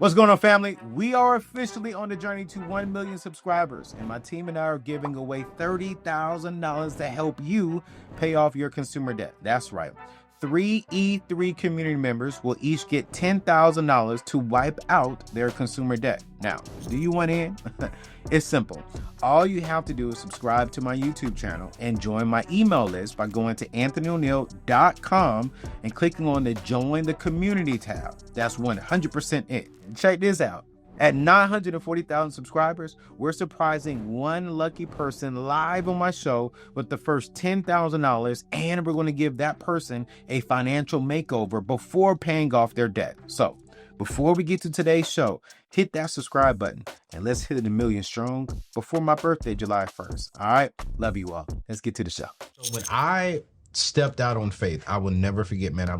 What's going on, family? We are officially on the journey to 1 million subscribers, and my team and I are giving away $30,000 to help you pay off your consumer debt. That's right. 3 E3 community members will each get $10,000 to wipe out their consumer debt. Now, do you want in? It's simple. All you have to do is subscribe to my YouTube channel and join my email list by going to anthonyoneal.com and clicking on the Join the Community tab. That's 100% it. Check this out. At 940,000 subscribers, we're surprising one lucky person live on my show with the first $10,000, and we're going to give that person a financial makeover before paying off their debt. So, before we get to today's show, hit that subscribe button and let's hit it 1 million strong before my birthday, July 1st. All right? Love you all. Let's get to the show. So when I stepped out on faith, I will never forget, man.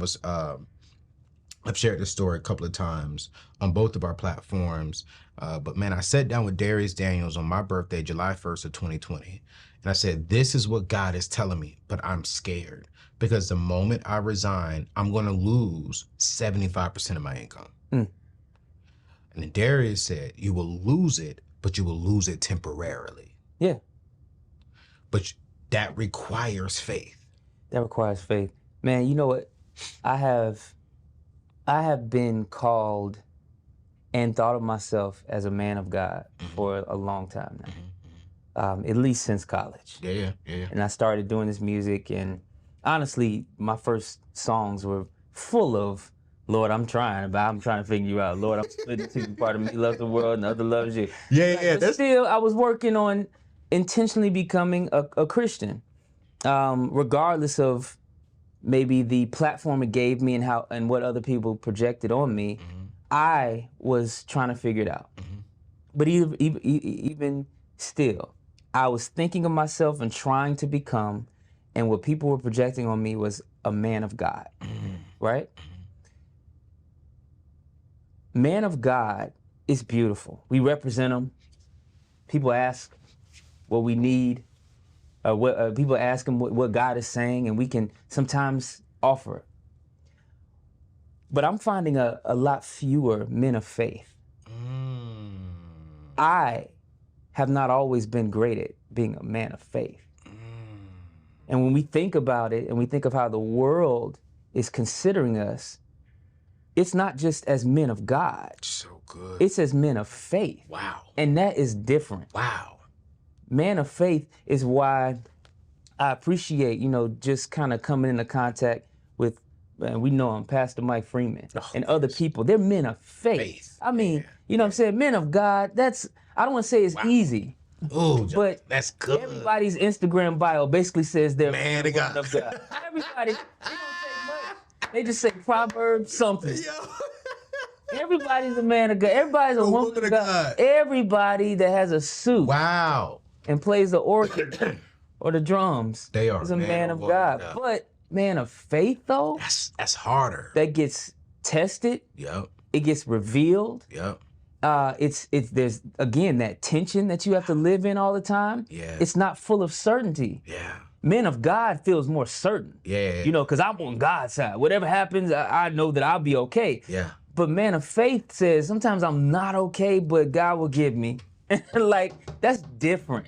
I've shared this story a couple of times on both of our platforms. But man, I sat down with Darius Daniels on my birthday, July 1st of 2020. And I said, this is what God is telling me, but I'm scared because the moment I resign, I'm going to lose 75% of my income. And then Darius said, you will lose it, but you will lose it temporarily. Yeah. But that requires faith. That requires faith. Man, you know what? I have been called and thought of myself as a man of God for a long time now, at least since college. Yeah. And I started doing this music, and honestly, my first songs were full of, Lord, I'm trying to figure you out. Lord, I'm splitting two. Part of me loves the world and the other loves you. Yeah. But still, I was working on intentionally becoming a Christian, regardless of maybe the platform it gave me and what other people projected on me. I was trying to figure it out. But even still, I was thinking of myself and trying to become, and what people were projecting on me was a man of God, right? Man of God is beautiful. We represent him. People ask what we need. People ask him what God is saying, and we can sometimes offer it. But I'm finding a lot fewer men of faith. I have not always been great at being a man of faith. And when we think about it, and we think of how the world is considering us, it's not just as men of God. So good. It's as men of faith. Wow. And that is different. Wow. Man of faith is why I appreciate, just kind of coming into contact with, we know him, Pastor Mike Freeman, and other people. They're men of faith. I mean, you know what I'm saying? Men of God, I don't want to say it's easy. Oh, but that's good. Everybody's Instagram bio basically says they're man of God. Everybody, they don't say much. They just say Proverbs something. Everybody's a man of God. Everybody's a woman of God. Everybody that has a suit. Wow. And plays the organ or the drums. They are is a man of God. But man of faith, though, that's harder. That gets tested. Yep. It gets revealed. Yep. There's again that tension that you have to live in all the time. Yeah. It's not full of certainty. Yeah. Men of God feels more certain. Yeah. Because I'm on God's side. Whatever happens, I know that I'll be okay. Yeah. But man of faith says sometimes I'm not okay, but God will give me. That's different.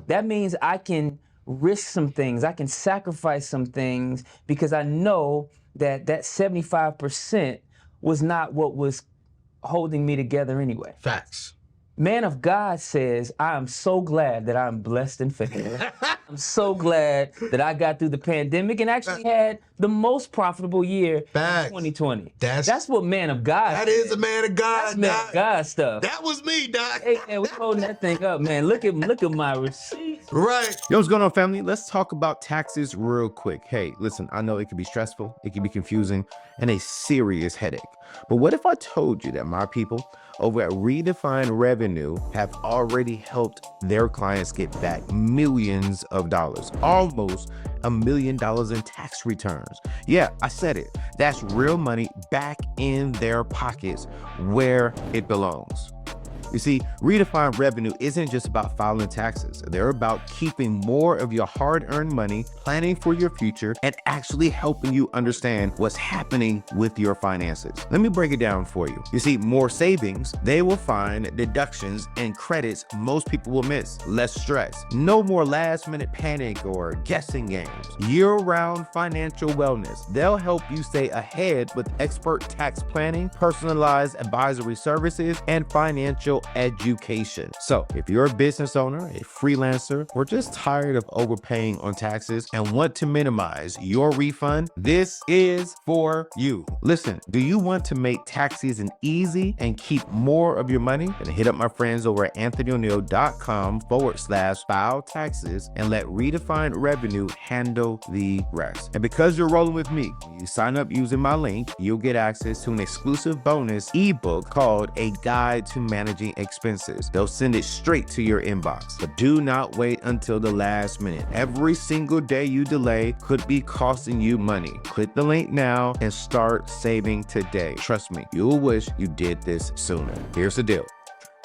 That means I can risk some things. I can sacrifice some things because I know that 75% was not what was holding me together anyway. Facts. Man of God says, I am so glad that I'm blessed and favored. I'm so glad that I got through the pandemic and actually had the most profitable year in 2020. That's what man of God That is a man of God. That's man of God stuff. That was me, Doc. Hey, man, we holding that thing up, man. Look at my receipts. Right. Yo, what's going on, family? Let's talk about taxes real quick. Hey, listen, I know it can be stressful, it can be confusing, and a serious headache. But what if I told you that my people over at Redefine Revenue have already helped their clients get back millions of dollars, almost $1 million in tax returns? Yeah, I said it. That's real money back in their pockets where it belongs. You see, Redefine Revenue isn't just about filing taxes. They're about keeping more of your hard-earned money, planning for your future, and actually helping you understand what's happening with your finances. Let me break it down for you. You see, more savings, they will find deductions and credits most people will miss. Less stress. No more last-minute panic or guessing games. Year-round financial wellness. They'll help you stay ahead with expert tax planning, personalized advisory services, and financial education. So, if you're a business owner, a freelancer, or just tired of overpaying on taxes and want to minimize your refund, this is for you. Listen, do you want to make tax season easy and keep more of your money? Then hit up my friends over at anthonyoneal.com/file taxes and let Redefine Revenue handle the rest. And because you're rolling with me, when you sign up using my link, you'll get access to an exclusive bonus ebook called A Guide to Managing Expenses. They'll send it straight to your inbox. But do not wait until the last minute. Every single day you delay could be costing you money. Click the link now and start saving today. Trust me, you'll wish you did this sooner. Here's the deal.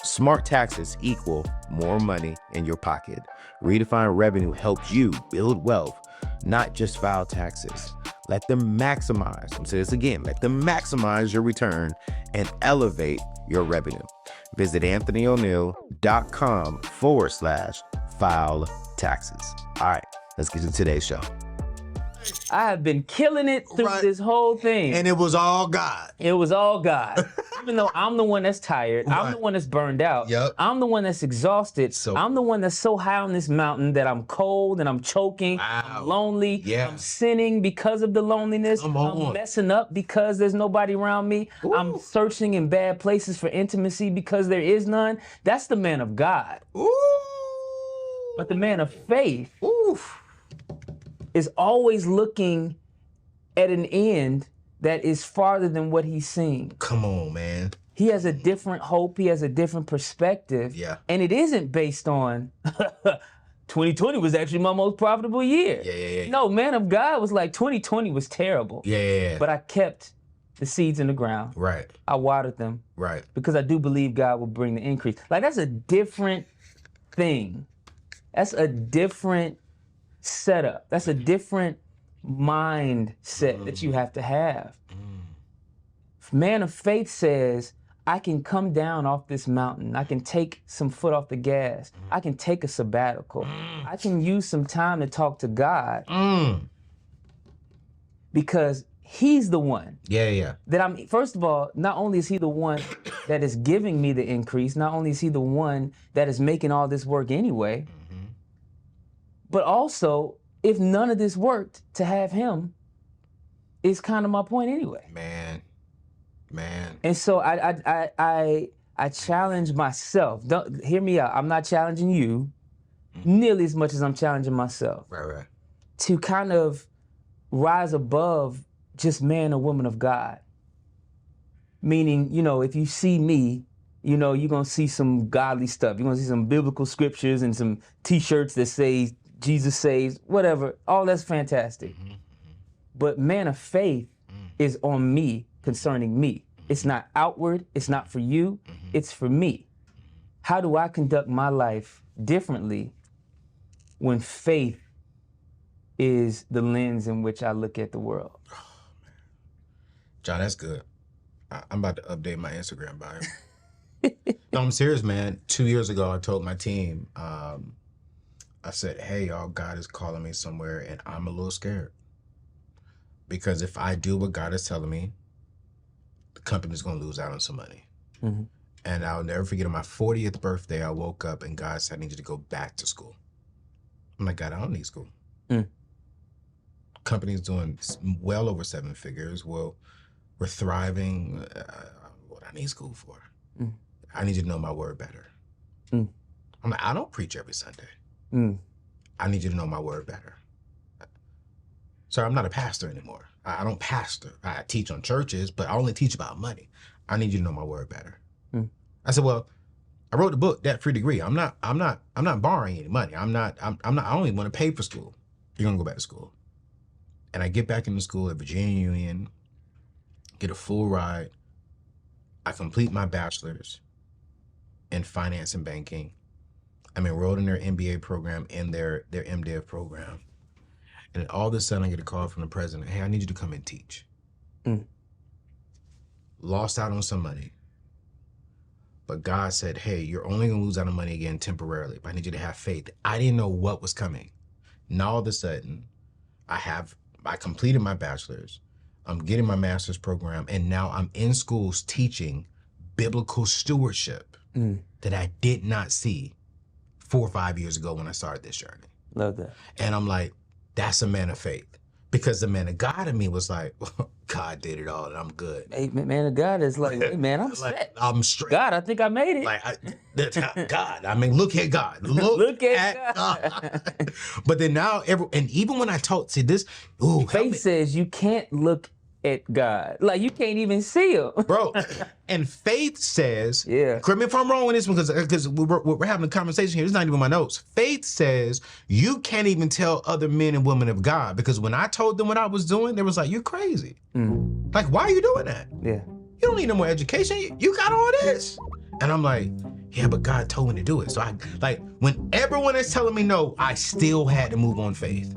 Smart taxes equal more money in your pocket. Redefine Revenue helps you build wealth, not just file taxes. Let them maximize, I'm saying this again, let them maximize your return and elevate your revenue. Visit anthonyoneal.com/file taxes. All right, let's get to today's show. I have been killing it through this whole thing. And it was all God. It was all God. Even though I'm the one that's tired, I'm the one that's burned out, I'm the one that's exhausted, I'm the one that's so high on this mountain that I'm cold and I'm choking, I'm lonely, I'm sinning because of the loneliness, I'm messing up because there's nobody around me, I'm searching in bad places for intimacy because there is none. That's the man of God. But the man of faith is always looking at an end that is farther than what he's seen. Come on, man. He has a different hope. He has a different perspective. And it isn't based on 2020 was actually my most profitable year. No, man of God was like 2020 was terrible. But I kept the seeds in the ground. I watered them. Because I do believe God will bring the increase. Like, that's a different thing. That's a different setup. That's a different mindset that you have to have. Man of faith says, I can come down off this mountain. I can take some foot off the gas. I can take a sabbatical. I can use some time to talk to God because he's the one. That I'm, first of all, not only is he the one that is giving me the increase, not only is he the one that is making all this work anyway, but also, if none of this worked, to have him is kind of my point anyway. Man. And so I challenge myself. Don't hear me out. I'm not challenging you nearly as much as I'm challenging myself. To kind of rise above just man or woman of God. Meaning, you know, if you see me, you know, you're gonna see some godly stuff. You're gonna see some biblical scriptures and some t-shirts that say Jesus saves, whatever, all that's fantastic. But man of faith is on me concerning me. It's not outward, it's not for you, it's for me. How do I conduct my life differently when faith is the lens in which I look at the world? John, that's good. I'm about to update my Instagram bio. No, I'm serious, man. 2 years ago, I told my team, I said, hey, y'all, God is calling me somewhere, and I'm a little scared. Because if I do what God is telling me, the company's going to lose out on some money. And I'll never forget, on my 40th birthday, I woke up, and God said, I need you to go back to school. I'm like, God, I don't need school. Company's doing well over 7 figures. Well, we're thriving. What I need school for? I need you to know my word better. I'm like, I don't preach every Sunday. I need you to know my word better. So I'm not a pastor anymore. I don't pastor. I teach on churches, but I only teach about money. I need you to know my word better. I said, well, I wrote the book, Debt Free Degree. I'm not borrowing any money. I don't even want to pay for school. You're gonna go back to school. And I get back into school at Virginia Union, get a full ride. I complete my bachelor's. in finance and banking. I'm enrolled in their MBA program and their MDiv program. And all of a sudden I get a call from the president, hey, I need you to come and teach. Lost out on some money. But God said, hey, you're only gonna lose out on money again temporarily, but I need you to have faith. I didn't know what was coming. Now all of a sudden, I completed my bachelor's, I'm getting my master's program, and now I'm in schools teaching biblical stewardship that I did not see 4 or 5 years ago when I started this journey. Love that. And I'm like, that's a man of faith. Because the man of God in me was like, God did it all and I'm good. Hey, man of God is like, hey, man, I'm like, set. I'm straight. God, I think I made it. Like, God, I mean, look at God. Look at God. But then now, and even when I talk to this, faith says you can't look at God. Like, you can't even see him. Bro, and faith says, yeah. Correct me if I'm wrong with this one, because we're having a conversation here. It's not even my notes. Faith says you can't even tell other men and women of God, because when I told them what I was doing, they was like, you're crazy. Like, why are you doing that? Yeah. You don't need no more education. You got all this. And I'm like, yeah, but God told me to do it. So when everyone is telling me no, I still had to move on faith.